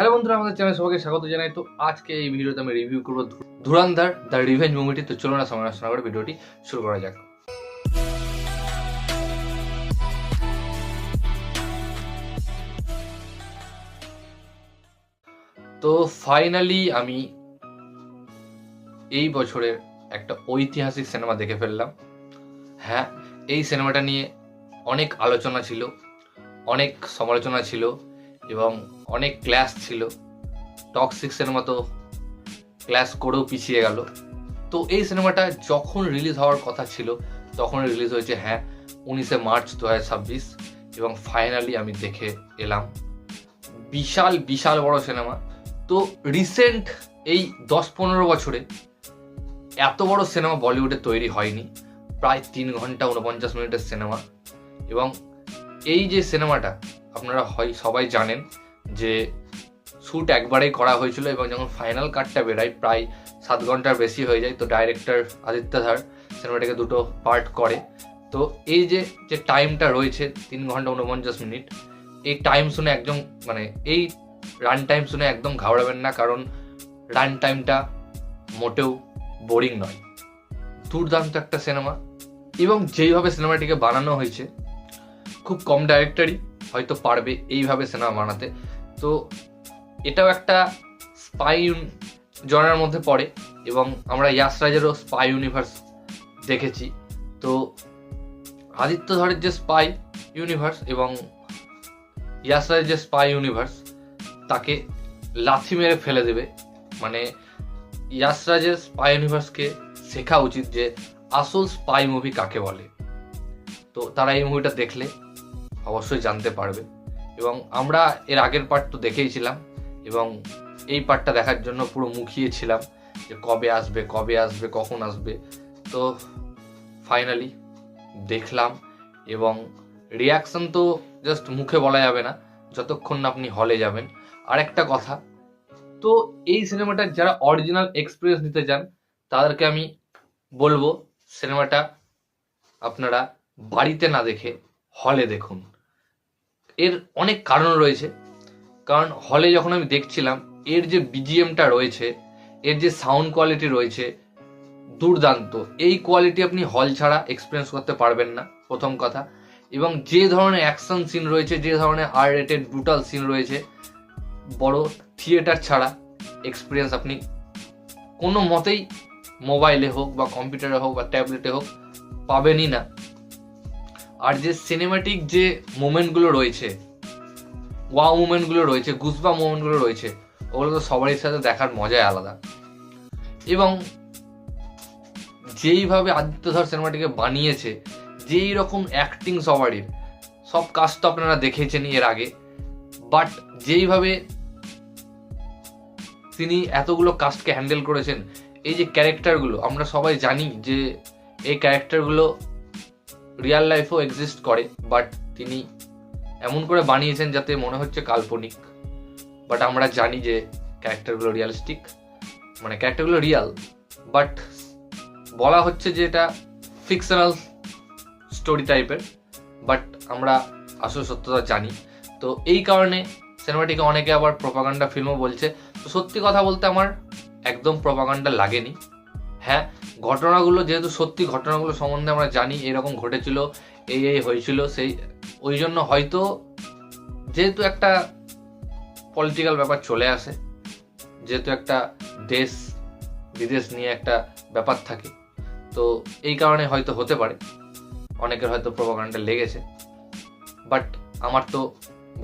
Hello বন্ধুরা, আমাদের channel সবাইকে স্বাগত জানাই। তো আজকে এই ভিডিওতে আমি রিভিউ করবো ধুরন্ধর দ্য রিভেঞ্জ মুভিটি। তো চলো না সমালোচনা করে ভিডিওটি শুরু করা যাক। তো ফাইনালি আমি এই বছরের একটা ঐতিহাসিক সিনেমা দেখে ফেললাম। হ্যাঁ, এই সিনেমাটা নিয়ে অনেক আলোচনা ছিল, অনেক সমালোচনা ছিল এবং অনেক ক্ল্যাশ ছিল। টক্সিক সিনেমা তো ক্ল্যাশ করেও পিছিয়ে গেল। তো এই সিনেমাটা যখন রিলিজ হওয়ার কথা ছিল তখন রিলিজ হয়েছে, হ্যাঁ, 19শে মার্চ 2026, এবং ফাইনালি আমি দেখে এলাম। বিশাল বিশাল বড় সিনেমা। তো রিসেন্ট এই 10-15 বছরে এত বড় সিনেমা বলিউডে তৈরি হয়নি। প্রায় 3 ঘন্টা 49 মিনিটের সিনেমা। এবং এই যে সিনেমাটা আপনারা সবাই জানেন যে শ্যুট একবারেই করা হয়েছিল, এবং যখন ফাইনাল কাটটা বেরায় প্রায় 7 ঘন্টার বেশি হয়ে যায়। তো ডাইরেক্টর আদিত্য ধার সিনেমাটাকে দুটো পার্ট করে। তো এই যে টাইমটা রয়েছে 3 ঘন্টা 49 মিনিট, এই টাইম শুনে এই রান টাইম শুনে একদম ঘাবড়াবেন না, কারণ রান টাইমটা মোটেও বোরিং নয়। দুর্দান্ত একটা সিনেমা। এবং যেইভাবে সিনেমাটিকে বানানো হয়েছে, খুব কম ডাইরেক্টরই হয়তো পারবে এইভাবে সিনেমা বানাতে। তো এটাও একটা স্পাই জনার মধ্যে পড়ে, এবং আমরা ইয়াশ রাজেরও স্পাই ইউনিভার্স দেখেছি। তো আদিত্য ধরের যে স্পাই ইউনিভার্স এবং ইয়াশ রাজের যে স্পাই ইউনিভার্স, তাকে লাথি মেরে ফেলে দেবে। মানে ইয়াশ রাজের স্পাই ইউনিভার্সকে শেখা উচিত যে আসল স্পাই মুভি কাকে বলে। তো তারা এই মুভিটা দেখলে অবশ্যই জানতে পারবে। এবং আমরা এর আগের পার্ট তো দেখেইছিলাম, এবং এই পার্টটা দেখার জন্য পুরো মুখিয়ে ছিলাম যে কবে আসবে কখন আসবে। তো ফাইনালি দেখলাম, এবং রিয়াকশন তো জাস্ট মুখে বলা যাবে না যতক্ষণ না আপনি হলে যাবেন। আর একটা কথা, তো এই সিনেমাটার যারা অরিজিনাল এক্সপিরিয়েন্স নিতে চান তাদেরকে আমি বলবো সিনেমাটা আপনারা বাড়িতে না দেখে হলে দেখুন। এর অনেক কারণ রয়েছে। কারণ হলে যখন আমি দেখছিলাম, এর যে বিজিএমটা রয়েছে, এর যে সাউন্ড কোয়ালিটি রয়েছে, দুর্দান্ত। এই কোয়ালিটি আপনি হল ছাড়া এক্সপিরিয়েন্স করতে পারবেন না, প্রথম কথা। এবং যে ধরনের অ্যাকশন সিন রয়েছে, যে ধরনের আর রেটেড ব্রুটাল সিন রয়েছে, বড় থিয়েটার ছাড়া এক্সপিরিয়েন্স আপনি কোনো মতেই মোবাইলে হোক বা কম্পিউটারে হোক বা ট্যাবলেটে হোক পাবেনই না। আর যে সিনেমাটিক যে মোমেন্টগুলো রয়েছে, ওয়াও মুভমেন্টগুলো রয়েছে, গুজবা মুভমেন্টগুলো রয়েছে, ওগুলো তো সবারই সাথে দেখার মজাই আলাদা। এবং যেইভাবে আদিত্য ধর সিনেমাটিকে বানিয়েছে, যেই রকম অ্যাক্টিং সবারই, সব কাজ তো আপনারা দেখেছেন এর আগে, বাট যেইভাবে তিনি এতগুলো কাস্টকে হ্যান্ডেল করেছেন, এই যে ক্যারেক্টারগুলো আমরা সবাই জানি যে এই ক্যারেক্টারগুলো রিয়েল লাইফেও এক্সিস্ট করে, বাট তিনি এমন করে বানিয়েছেন যাতে মনে হচ্ছে কাল্পনিক, বাট আমরা জানি যে ক্যারেক্টারগুলো রিয়ালিস্টিক, মানে ক্যারেক্টারগুলো রিয়াল, বাট বলা হচ্ছে যে এটা ফিকশনাল স্টোরি টাইপের, বাট আমরা আসল সত্যতা জানি। তো এই কারণে সিনেমাটিকে অনেকে আবার প্রপাগান্ডা ফিল্মও বলছে। তো সত্যি কথা বলতে আমার একদম প্রপাগান্ডা লাগেনি। হ্যাঁ, ঘটনাগুলো যেহেতু সত্যি, ঘটনাগুলো সম্বন্ধে আমরা জানি এরকম ঘটেছিল, এই হয়েছিল, ওই জন্য হয়তো যেহেতু একটা পলিটিক্যাল ব্যাপার চলে আসে, যেহেতু একটা দেশ বিদেশ নিয়ে একটা ব্যাপার থাকে, তো এই কারণে হয়তো হতে পারে অনেকের হয়তো প্রপাগান্ডা লেগেছে। বাট আমার তো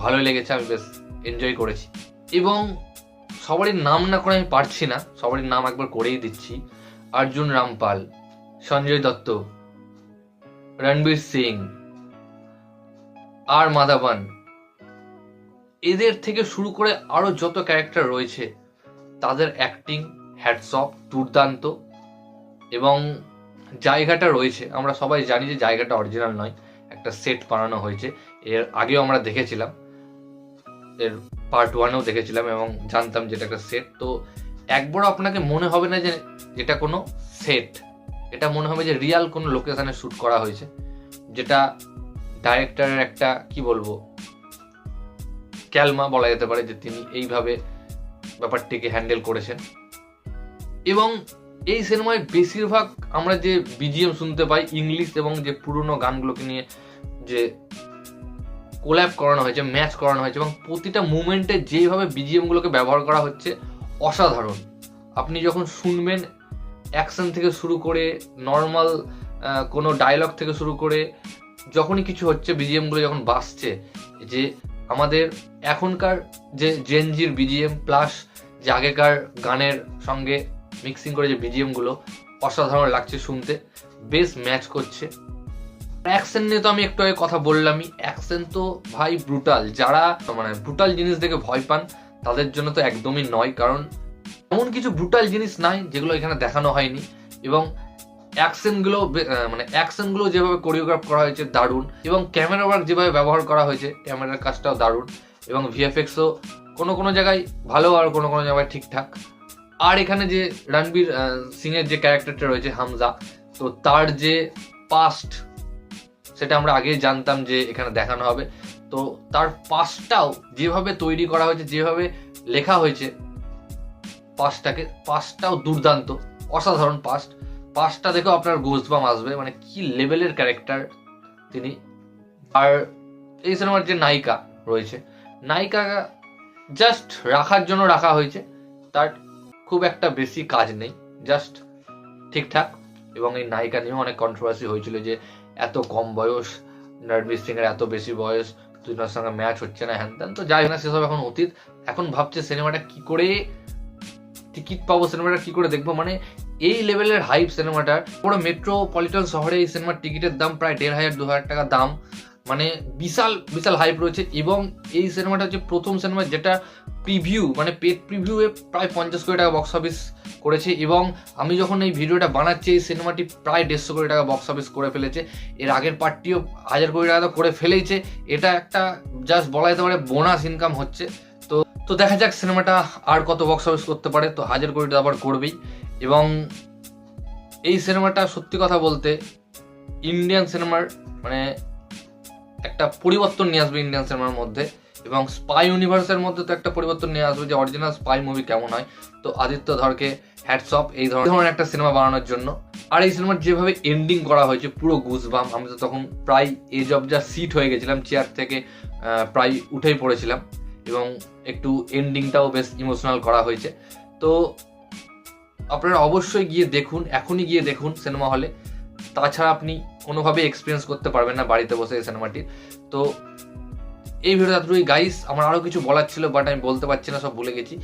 ভালোই লেগেছে, আমি বেশ এনজয় করেছি। এবং সবারই নাম না করে আমি পারছি না, সবারই নাম একবার করেই দিচ্ছি। অর্জুন রামপাল, সঞ্জয় দত্ত, রণবীর সিং, আর মাধবন, এদের থেকে শুরু করে আরো যত ক্যারেক্টার রয়েছে, তাদের অ্যাক্টিং হ্যাটস অফ, দুর্দান্ত। এবং জায়গাটা রয়েছে, আমরা সবাই জানি যে জায়গাটা অরিজিনাল নয়, একটা সেট বানানো হয়েছে। এর আগেও আমরা দেখেছিলাম, এর পার্ট 1-এও দেখেছিলাম এবং জানতাম যেটা একটা সেট। তো একবারও আপনাকে মনে হবে না যে এটা কোনো সেট, এটা মনে হবে যে রিয়াল কোনো লোকেশনে শ্যুট করা হয়েছে, যেটা ডাইরেক্টরের একটা কি বলবো ক্যালমা বলা যেতে পারে, যে তিনি এইভাবে ব্যাপারটিকে হ্যান্ডেল করেছেন। এবং এই সিনেমায় বেশিরভাগ আমরা যে বিজিএম শুনতে পাই ইংলিশ এবং যে পুরনো গানগুলোকে নিয়ে যে কোল্যাব করানো হয়েছে, ম্যাচ করানো হয়েছে, এবং প্রতিটা মুভমেন্টে যেভাবে বিজিএম গুলোকে ব্যবহার করা হচ্ছে অসাধারণ। আপনি যখন শুনবেন অ্যাকশন থেকে শুরু করে নর্মাল কোনো ডায়লগ থেকে শুরু করে যখনই কিছু হচ্ছে বিজিএম গুলো যখন বাজছে, যে আমাদের এখনকার যে জেনজির বিজিএম প্লাস যে আগেকার গানের সঙ্গে মিক্সিং করে যে বিজিএম গুলো অসাধারণ লাগছে শুনতে, বেশ ম্যাচ করছে। অ্যাকশন নিয়ে তো আমি একটু আগে কথা বললামই, অ্যাকশন তো ভাই ব্রুটাল। যারা মানে ব্রুটাল জিনিস দেখে ভয় পান তাদের জন্য তো একদমই নয়, কারণ এমন কিছু ব্রুটাল জিনিস নাই যেগুলো এখানে দেখানো হয়নি। এবং অ্যাকশনগুলো যেভাবে কোরিওগ্রাফ করা হয়েছে দারুণ, এবং ক্যামেরা ওয়ার্ক যেভাবে ব্যবহার করা হয়েছে ক্যামেরার কাজটাও দারুণ, এবং ভিএফএক্সও কোনো জায়গায় ভালো আর কোনো জায়গায় ঠিকঠাক। আর এখানে যে রণবীর সিং এর যে ক্যারেক্টারটা রয়েছে হামজা, তো তার যে পাস্ট সেটা আমরা আগেই জানতাম যে এখানে দেখানো হবে। তো তার যেভাবে তৈরি করা হয়েছে, যেভাবে লেখা হয়েছে পাস্টটাও দুর্দান্ত, অসাধারণ পাস্টটা দেখেও আপনার গোজবাম আসবে, মানে কি লেভেলের ক্যারেক্টার তিনি। আর এই সিনেমার যে নায়িকা রয়েছে, নায়িকা জাস্ট রাখার জন্য রাখা হয়েছে, তার খুব একটা বেশি কাজ নেই, জাস্ট ঠিকঠাক। এবং এই নায়িকা নিয়েও অনেক কন্ট্রোভার্সি হয়েছিল যে এত কম বয়স, রণবীর সিং এর এত বেশি বয়স, দুজনের সঙ্গে ম্যাচ হচ্ছে না, হ্যান ত্যান। তো যাই না, সেসব এখন অতীত। এখন ভাবছে সিনেমাটা কি করে টিকিট পাবো, সিনেমাটা কি করে দেখবো। মানে এই লেভেলের হাইপ সিনেমাটার, পুরো মেট্রোপলিটন শহরে এই সিনেমার টিকিটের দাম প্রায় 1500-2000 টাকা দাম, মানে বিশাল হাইপ রয়েছে। এবং এই সিনেমাটা হচ্ছে প্রথম সিনেমা যেটা প্রিভিউ মানে পেড প্রিভিউয়ে প্রায় 50 কোটি টাকা বক্স অফিস করেছে। এবং আমি যখন এই ভিডিওটা বানাচ্ছি এই সিনেমাটি প্রায় 150 কোটি টাকা বক্স অফিস করে ফেলেছে। এর আগের পার্টটিও 1000 কোটি টাকা তো করে ফেলেইছে। এটা একটা জাস্ট বলা যেতে পারে বোনাস ইনকাম হচ্ছে। তো দেখা যাক সিনেমাটা আর কত বক্স অফিস করতে পারে। তো 1000 কোটি টাকা আবার করবেই। এবং এই সিনেমাটা সত্যি কথা বলতে ইন্ডিয়ান সিনেমার মানে একটা পরিবর্তন নিয়ে আসবে ইন্ডিয়ান সিনেমার মধ্যে, এবং স্পাই ইউনিভার্সের মধ্যে তো একটা পরিবর্তন নিয়ে আসবে, যে অরিজিনাল স্পাই মুভি কেমন হয়। তো আদিত্য ধরকে হ্যাটস অফ এই ধরনের একটা সিনেমা বানানোর জন্য। আর এই সিনেমার যেভাবে এন্ডিং করা হয়েছে পুরো গুজবাম, আমি তো তখন প্রায় এজ অফ যা সিট হয়ে গেছিলাম, চেয়ার থেকে প্রায় উঠেই পড়েছিলাম। এবং একটু এন্ডিংটাও বেশ ইমোশনাল করা হয়েছে। তো আপনারা অবশ্যই গিয়ে দেখুন, এখনই গিয়ে দেখুন সিনেমা হলে, তাছাড়া আপনি কোনোভাবে এক্সপিরিয়েন্স করতে পারবেন না বাড়িতে বসে এই সিনেমাটি। তো এই ভিডিওটা এতটুকুই গাইস, আমার আরও কিছু বলার ছিল বাট আমি বলতে পারছি না, সব ভুলে গেছি।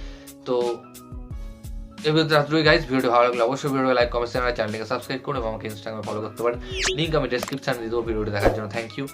তো এই ভিডিওটা এতটুকুই গাইস, ভিডিওটি ভালো লাগলে অবশ্যই ভিডিও লাইক কমেন্ট চ্যানেলটিকে সাবস্ক্রাইব করুন এবং আমাকে ইনস্টাগ্রামে ফলো করতে পারেন। লিঙ্ক আমি ডেসক্রিপশনে দিয়ে দেবো ভিডিওটি দেখার জন্য। Thank you.